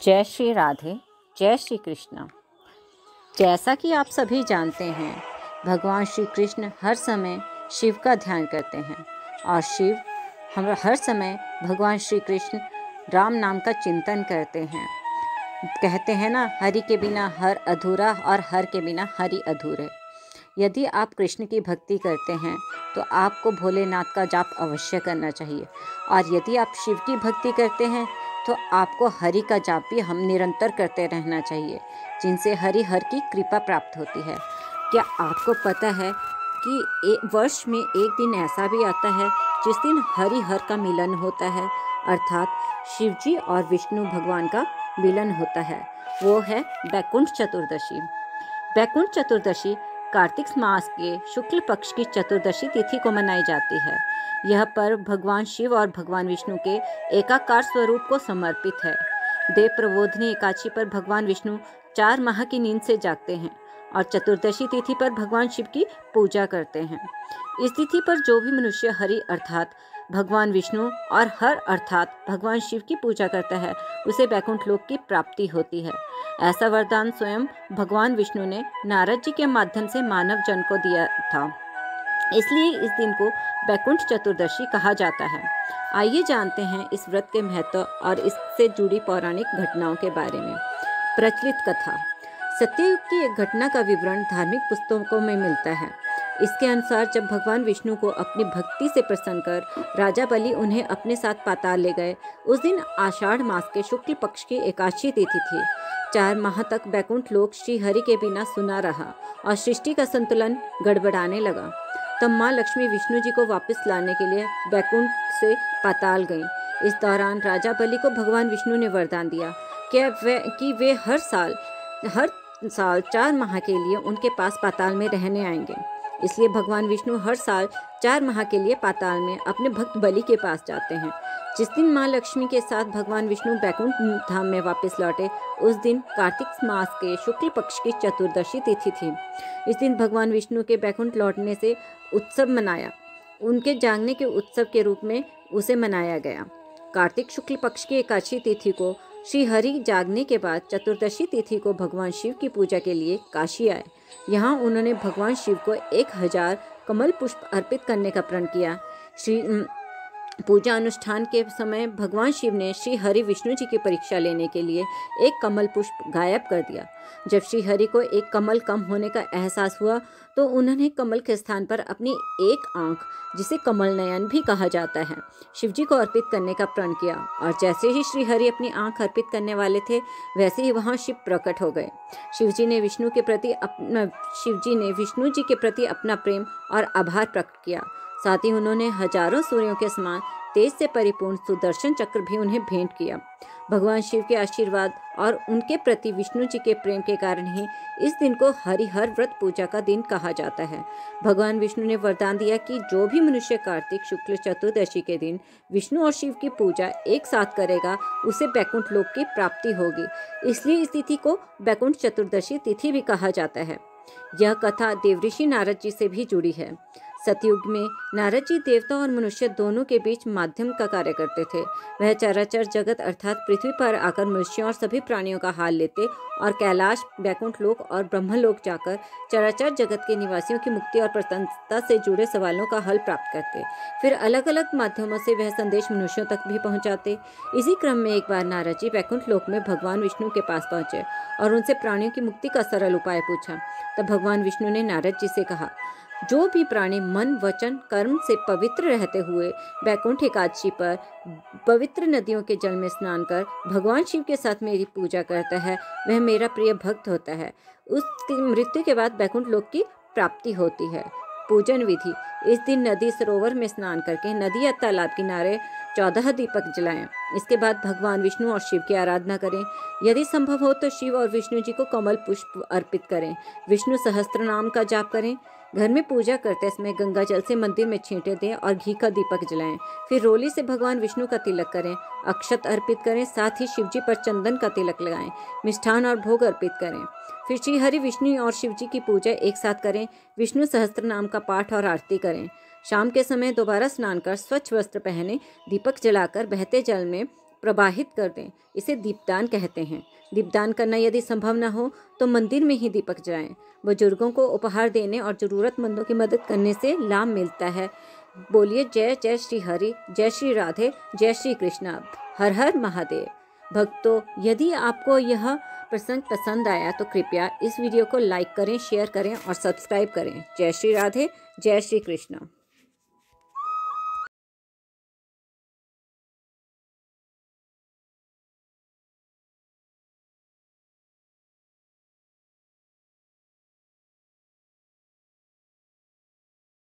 जय श्री राधे, जय श्री कृष्ण। जैसा कि आप सभी जानते हैं, भगवान श्री कृष्ण हर समय शिव का ध्यान करते हैं और शिव हम हर समय भगवान श्री कृष्ण राम नाम का चिंतन करते हैं। कहते हैं ना, हरि के बिना हर अधूरा और हर के बिना हरि अधूरे। यदि आप कृष्ण की भक्ति करते हैं तो आपको भोलेनाथ का जाप अवश्य करना चाहिए, और यदि आप शिव की भक्ति करते हैं तो आपको हरि का जाप भी हम निरंतर करते रहना चाहिए, जिनसे हर की कृपा प्राप्त होती है। क्या आपको पता है कि वर्ष में एक दिन ऐसा भी आता है जिस दिन हर का मिलन होता है, अर्थात शिव जी और विष्णु भगवान का मिलन होता है। वो है बैकुंठ चतुर्दशी। बैकुंठ चतुर्दशी कार्तिक मास के शुक्ल पक्ष की चतुर्दशी तिथि को मनाई जाती है। यह पर्व भगवान शिव और भगवान विष्णु के एकाकार स्वरूप को समर्पित है। देव प्रबोधिनी एकादशी पर भगवान विष्णु 4 माह की नींद से जागते हैं और चतुर्दशी तिथि पर भगवान शिव की पूजा करते हैं। इस तिथि पर जो भी मनुष्य हरि अर्थात भगवान विष्णु और हर अर्थात भगवान शिव की पूजा करता है, उसे बैकुंठ लोक की प्राप्ति होती है। ऐसा वरदान स्वयं भगवान विष्णु ने नारद जी के माध्यम से मानव जन को दिया था। इसलिए इस दिन को बैकुंठ चतुर्दशी कहा जाता है। आइए जानते हैं इस व्रत के महत्व और इससे जुड़ी पौराणिक घटनाओं के बारे में। प्रचलित कथा। सत्ययुग की एक घटना का विवरण धार्मिक पुस्तकों में मिलता है। इसके अनुसार जब भगवान विष्णु को अपनी भक्ति से प्रसन्न कर राजा बलि उन्हें अपने साथ पाताल ले गए, उस दिन आषाढ़ मास के शुक्ल पक्ष की एकादशी तिथि थी। 4 माह तक बैकुंठ लोक श्री हरि के बिना सुना रहा और सृष्टि का संतुलन गड़बड़ाने लगा। तब माँ लक्ष्मी विष्णु जी को वापस लाने के लिए बैकुंठ से पाताल गईं। इस दौरान राजा बलि को भगवान विष्णु ने वरदान दिया कि वे हर साल 4 माह के लिए उनके पास पाताल में रहने आएंगे। इसलिए भगवान विष्णु हर साल 4 माह के लिए पाताल में अपने भक्त बलि के पास जाते हैं। जिस दिन माँ लक्ष्मी के साथ भगवान विष्णु बैकुंठ धाम में वापस लौटे, उस दिन कार्तिक मास के शुक्ल पक्ष की चतुर्दशी तिथि थी। इस दिन भगवान विष्णु के बैकुंठ लौटने से उत्सव मनाया, उनके जागने के उत्सव के रूप में उसे मनाया गया। कार्तिक शुक्ल पक्ष की एकादशी तिथि को श्री हरि जागने के बाद चतुर्दशी तिथि को भगवान शिव की पूजा के लिए काशी आए। यहाँ उन्होंने भगवान शिव को 1000 कमल पुष्प अर्पित करने का प्रण किया। पूजा अनुष्ठान के समय भगवान शिव ने श्री हरि विष्णु जी की परीक्षा लेने के लिए एक कमल पुष्प गायब कर दिया। जब श्री हरि को एक कमल कम होने का एहसास हुआ तो उन्होंने कमल के स्थान पर अपनी एक आंख, जिसे कमल नयन भी कहा जाता है, शिव जी को अर्पित करने का प्रण किया। और जैसे ही श्री हरि अपनी आंख अर्पित करने वाले थे, वैसे ही वहां शिव प्रकट हो गए। शिव जी ने विष्णु जी के प्रति अपना प्रेम और आभार प्रकट किया। साथ ही उन्होंने हजारों सूर्यों के समान तेज से परिपूर्ण सुदर्शन चक्र भी उन्हें भेंट किया। भगवान शिव के आशीर्वाद और उनके प्रति विष्णु जी के प्रेम के कारण ही इस दिन को हरिहर व्रत पूजा का दिन कहा जाता है। भगवान विष्णु ने वरदान दिया कि जो भी मनुष्य कार्तिक शुक्ल चतुर्दशी के दिन विष्णु और शिव की पूजा एक साथ करेगा, उसे बैकुंठ लोक की प्राप्ति होगी। इसलिए इस तिथि को बैकुंठ चतुर्दशी तिथि भी कहा जाता है। यह कथा देवऋषि नारद जी से भी जुड़ी है। सतयुग में नारद जी देवता और मनुष्य दोनों के बीच माध्यम का कार्य करते थे। वह चराचर जगत अर्थात पृथ्वी पर आकर मनुष्यों और सभी प्राणियों का हाल लेते और कैलाश, बैकुंठ लोक और ब्रह्मलोक जाकर चराचर जगत के निवासियों की मुक्ति और प्रसन्नता से जुड़े सवालों का हल प्राप्त करते। फिर अलग अलग माध्यमों से वह संदेश मनुष्यों तक भी पहुंचाते। इसी क्रम में एक बार नारद जी बैकुंठ लोक में भगवान विष्णु के पास पहुंचे और उनसे प्राणियों की मुक्ति का सरल उपाय पूछा। तब भगवान विष्णु ने नारद जी से कहा, जो भी प्राणी मन, वचन, कर्म से पवित्र रहते हुए बैकुंठ एकादशी पर पवित्र नदियों के जल में स्नान कर भगवान शिव के साथ मेरी पूजा करता है, वह मेरा प्रिय भक्त होता है। उसकी मृत्यु के बाद बैकुंठ लोक की प्राप्ति होती है। पूजन विधि। इस दिन नदी सरोवर में स्नान करके नदी या तालाब किनारे 14 दीपक जलाएं। इसके बाद भगवान विष्णु और शिव की आराधना करें। यदि संभव हो तो शिव और विष्णु जी को कमल पुष्प अर्पित करें। विष्णु सहस्त्र नाम का जाप करें। घर में पूजा करते समय गंगा जल से मंदिर में छींटे दें और घी का दीपक जलाएं। फिर रोली से भगवान विष्णु का तिलक करें, अक्षत अर्पित करें, साथ ही शिव जी पर चंदन का तिलक लगाएं, मिष्ठान और भोग अर्पित करें। फिर श्री हरि विष्णु और शिव जी की पूजा एक साथ करें। विष्णु सहस्त्र नाम का पाठ और आरती करें। शाम के समय दोबारा स्नान कर स्वच्छ वस्त्र पहने, दीपक जलाकर बहते जल में प्रवाहित कर दें। इसे दीपदान कहते हैं। दीपदान करना यदि संभव न हो तो मंदिर में ही दीपक जलाएं। बुजुर्गों को उपहार देने और ज़रूरतमंदों की मदद करने से लाभ मिलता है। बोलिए जय जय श्री हरि, जय श्री राधे, जय श्री कृष्णा, हर हर महादेव। भक्तों, यदि आपको यह प्रसंग पसंद आया तो कृपया इस वीडियो को लाइक करें, शेयर करें और सब्सक्राइब करें। जय श्री राधे, जय श्री कृष्णा।